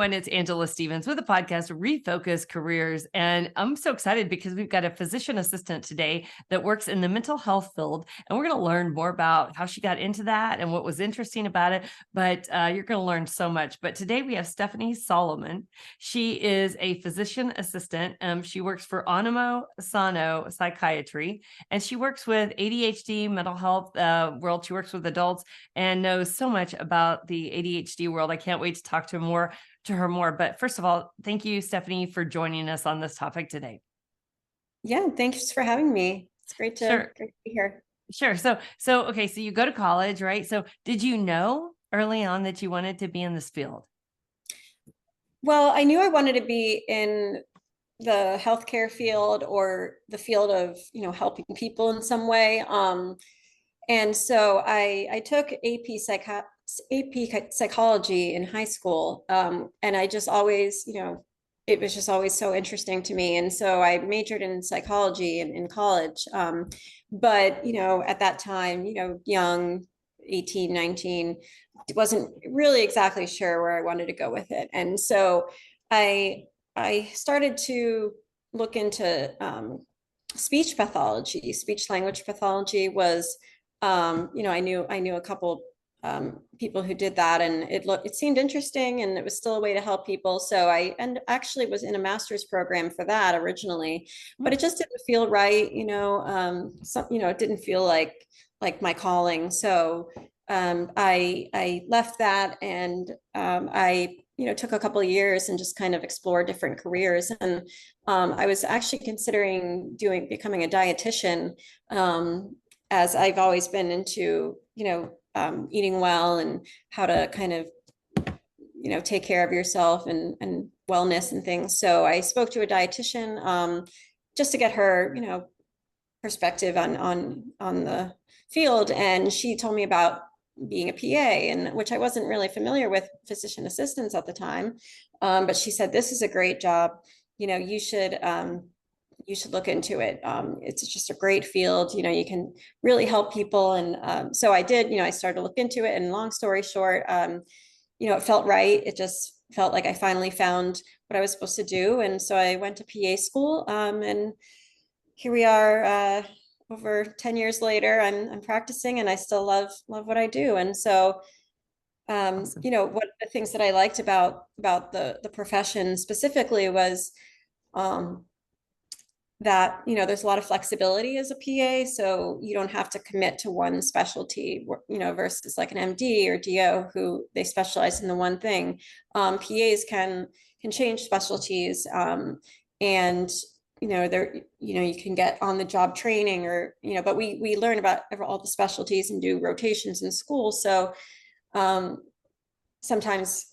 everyone. It's Angela Stevens with the podcast Refocus Careers. And I'm so excited because we've got a physician assistant today that works in the mental health field. And we're going to learn more about how she got into that and what was interesting about it. But you're going to learn so much. But today we have Stephanie Solomon. She is a physician assistant. She works for Onimo Sano Psychiatry, and she works with ADHD, mental health world. She works with adults and knows so much about the ADHD world. I can't wait to talk to her more. But first of all, thank you, Stephanie, for joining us on this topic today. Yeah, thanks for having me. It's great to be here. Sure. So okay, so you go to college, right? So did you know early on that you wanted to be in this field? Well, I knew I wanted to be in the healthcare field or the field of, helping people in some way. And so I took AP psychology in high school. And I just always, it was just always so interesting to me. And so I majored in psychology in college. But, at that time, young, 18, 19, wasn't really exactly sure where I wanted to go with it. And so I started to look into speech pathology. Speech language pathology was, I knew a couple people who did that, and it seemed interesting, and it was still a way to help people. So I actually was in a master's program for that originally, but it just didn't feel right. It didn't feel like my calling. So I left that, and I took a couple of years and just kind of explored different careers. And I was actually considering becoming a dietitian, as I've always been into, eating well and how to kind of, take care of yourself and wellness and things. So I spoke to a dietitian, just to get her, perspective on the field. And she told me about being a PA, and which I wasn't really familiar with physician assistants at the time. But she said, this is a great job. You should look into it. It's just a great field. You can really help people. And so I did, I started to look into it, and long story short, it felt right. It just felt like I finally found what I was supposed to do. And so I went to PA school, and here we are, over 10 years later. I'm practicing, and I still love what I do. And so, Awesome. one of the things that I liked about the profession specifically was, that, there's a lot of flexibility as a PA. So you don't have to commit to one specialty, versus like an MD or DO who they specialize in the one thing. PAs can change specialties, and you can get on the job training, or but we learn about all the specialties and do rotations in school. So sometimes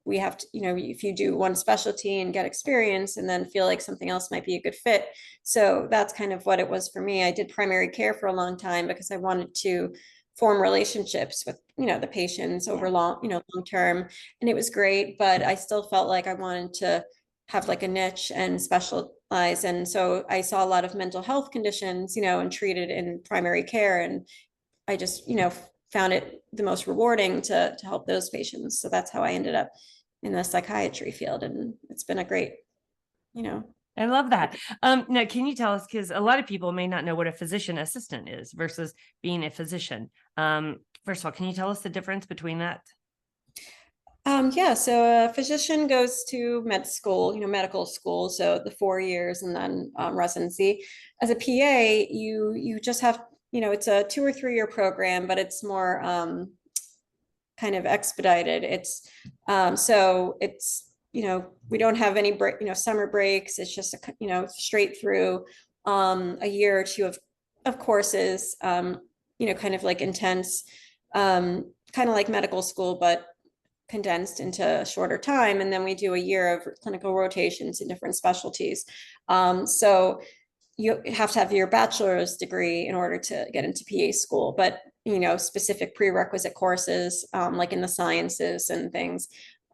we have to, if you do one specialty and get experience and then feel like something else might be a good fit. So that's kind of what it was for me. I did primary care for a long time because I wanted to form relationships with the patients over long term, and it was great. But I still felt like I wanted to have like a niche and specialize. And so I saw a lot of mental health conditions, and treated in primary care. And I just, found it the most rewarding to help those patients. So that's how I ended up in the psychiatry field. And it's been a great, I love that. Now, can you tell us, because a lot of people may not know what a physician assistant is versus being a physician. First of all, can you tell us the difference between that? Yeah, so a physician goes to med school, medical school, so the 4 years, and then residency. As a PA, you just have, it's a 2 or 3 year program, but it's more kind of expedited. It's so it's, we don't have any break, summer breaks. It's just straight through a year or two of courses, kind of like intense, kind of like medical school, but condensed into a shorter time. And then we do a year of clinical rotations in different specialties. So you have to have your bachelor's degree in order to get into PA school, but specific prerequisite courses, like in the sciences and things,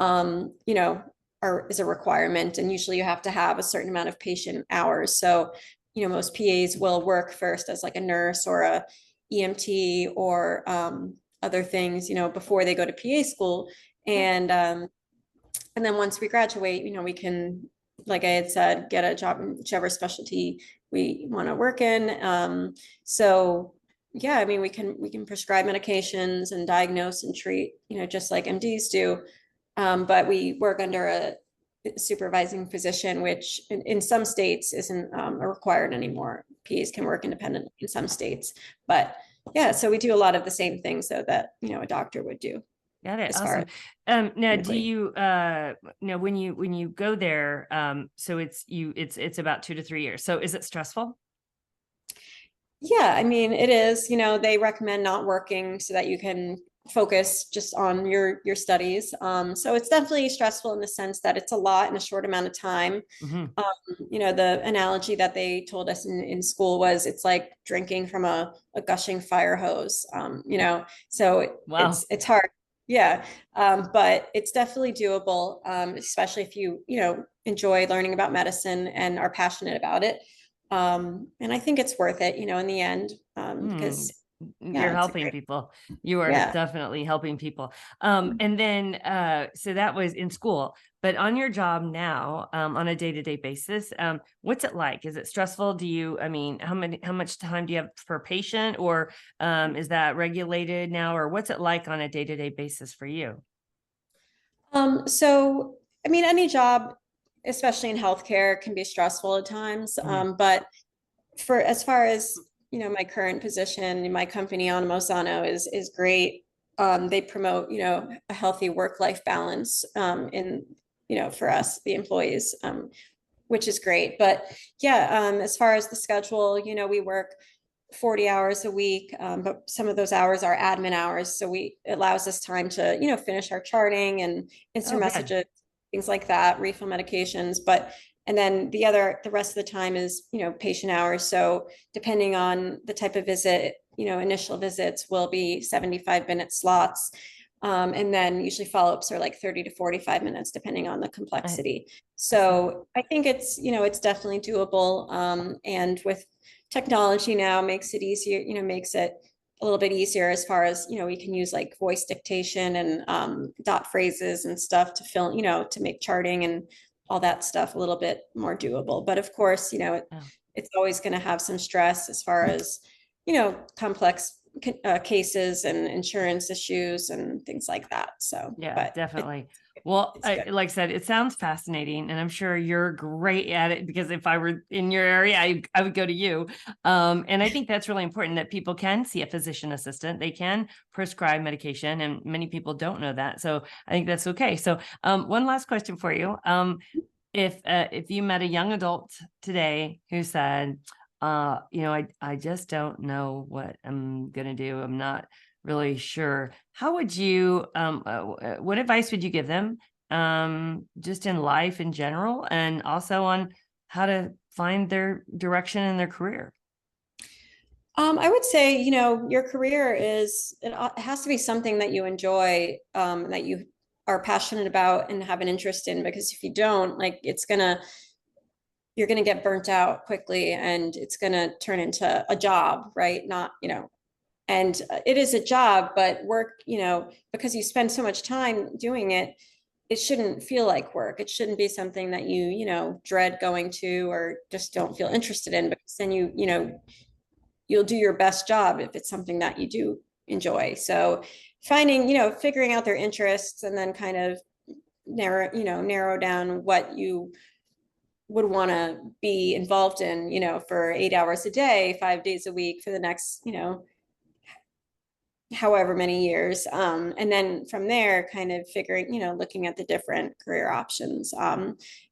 is a requirement. And usually you have to have a certain amount of patient hours. So, most PAs will work first as like a nurse or a EMT or other things, before they go to PA school. And And then once we graduate, we can, like I had said, get a job in whichever specialty we want to work in. So yeah, I mean, we can prescribe medications and diagnose and treat, just like MDs do. But we work under a supervising physician, which in some states isn't required anymore. PAs can work independently in some states, but yeah, so we do a lot of the same things though that a doctor would do Got it. as far Awesome. as Now do clinically. you now when you go there, so it's about 2 to 3 years. So is it stressful? Yeah, I mean, it is, they recommend not working so that you can focus just on your studies. So it's definitely stressful in the sense that it's a lot in a short amount of time. Hmm. Um, the analogy that they told us in school was it's like drinking from a gushing fire hose. So Wow. it's hard. Yeah. But it's definitely doable, especially if you enjoy learning about medicine and are passionate about it. And I think it's worth it, in the end, Hmm. because You're yeah, it's a helping great, people. You are yeah. definitely helping people. And then so that was in school, but on your job now, on a day-to-day basis, what's it like? Is it stressful? I mean, how much time do you have per patient, or is that regulated now, or what's it like on a day-to-day basis for you? So I mean, any job, especially in healthcare, can be stressful at times. Mhm. But for as far as my current position in my company on Mosano is great. They promote a healthy work-life balance in for us the employees, which is great. But yeah, as far as the schedule, we work 40 hours a week, but some of those hours are admin hours. So it allows us time to, finish our charting and Oh, instant good. messages, things like that, refill medications. And then the rest of the time is, patient hours. So depending on the type of visit, initial visits will be 75-minute slots. And then usually follow-ups are like 30 to 45 minutes, depending on the I, complexity. I see. So I think it's definitely doable. And with technology now makes it easier, makes it a little bit easier as far as, we can use like voice dictation and dot phrases and stuff to fill, to make charting and all that stuff a little bit more doable. But of course, Oh. it's always going to have some stress as far as, complex cases and insurance issues and things like that. So, Yeah, but definitely. Well, it's good. like I said, it sounds fascinating, and I'm sure you're great at it, because if I were in your area, I would go to you. And I think that's really important, that people can see a physician assistant. They can prescribe medication, and many people don't know that. So I think that's okay. So one last question for you. If you met a young adult today who said, I just don't know what I'm gonna do. I'm not really sure. How would you what advice would you give them, just in life in general, and also on how to find their direction in their career? I would say, your career it has to be something that you enjoy, that you are passionate about and have an interest in, because if you don't, like, you're gonna get burnt out quickly and it's gonna turn into a job, right? Not, and it is a job, but work, because you spend so much time doing it, it shouldn't feel like work. It shouldn't be something that you dread going to or just don't feel interested in, because then you'll do your best job if it's something that you do enjoy. So figuring out their interests and then kind of narrow down what you would want to be involved in, for 8 hours a day, 5 days a week for the next, however many years. And then from there, kind of figuring, looking at the different career options.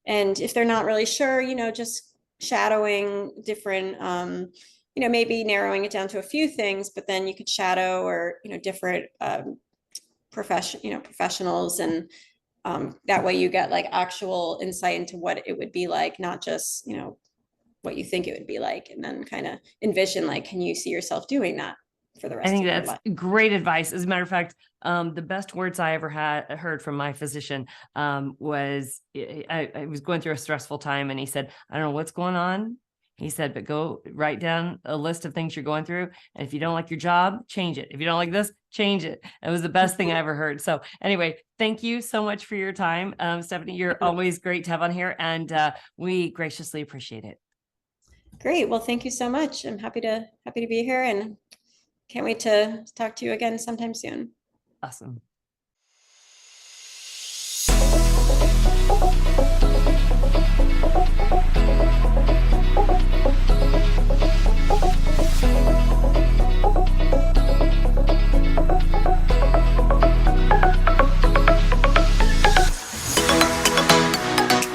And if they're not really sure, just shadowing different, maybe narrowing it down to a few things, but then you could shadow or, different professionals. And that way you get like actual insight into what it would be like, not just, what you think it would be like, and then kind of envision, like, can you see yourself doing that for the I rest think of your that's life? great advice. As a matter of fact, the best words I ever heard from my physician, was I was going through a stressful time, and he said, "I don't know what's going on. He said, but go write down a list of things you're going through. And if you don't like your job, change it. If you don't like this, change it. It was the best thing I ever heard. So anyway, thank you so much for your time. Stephanie, you're always great to have on here, and we graciously appreciate it. Great. Well, thank you so much. I'm happy to be here, and can't wait to talk to you again sometime soon. Awesome.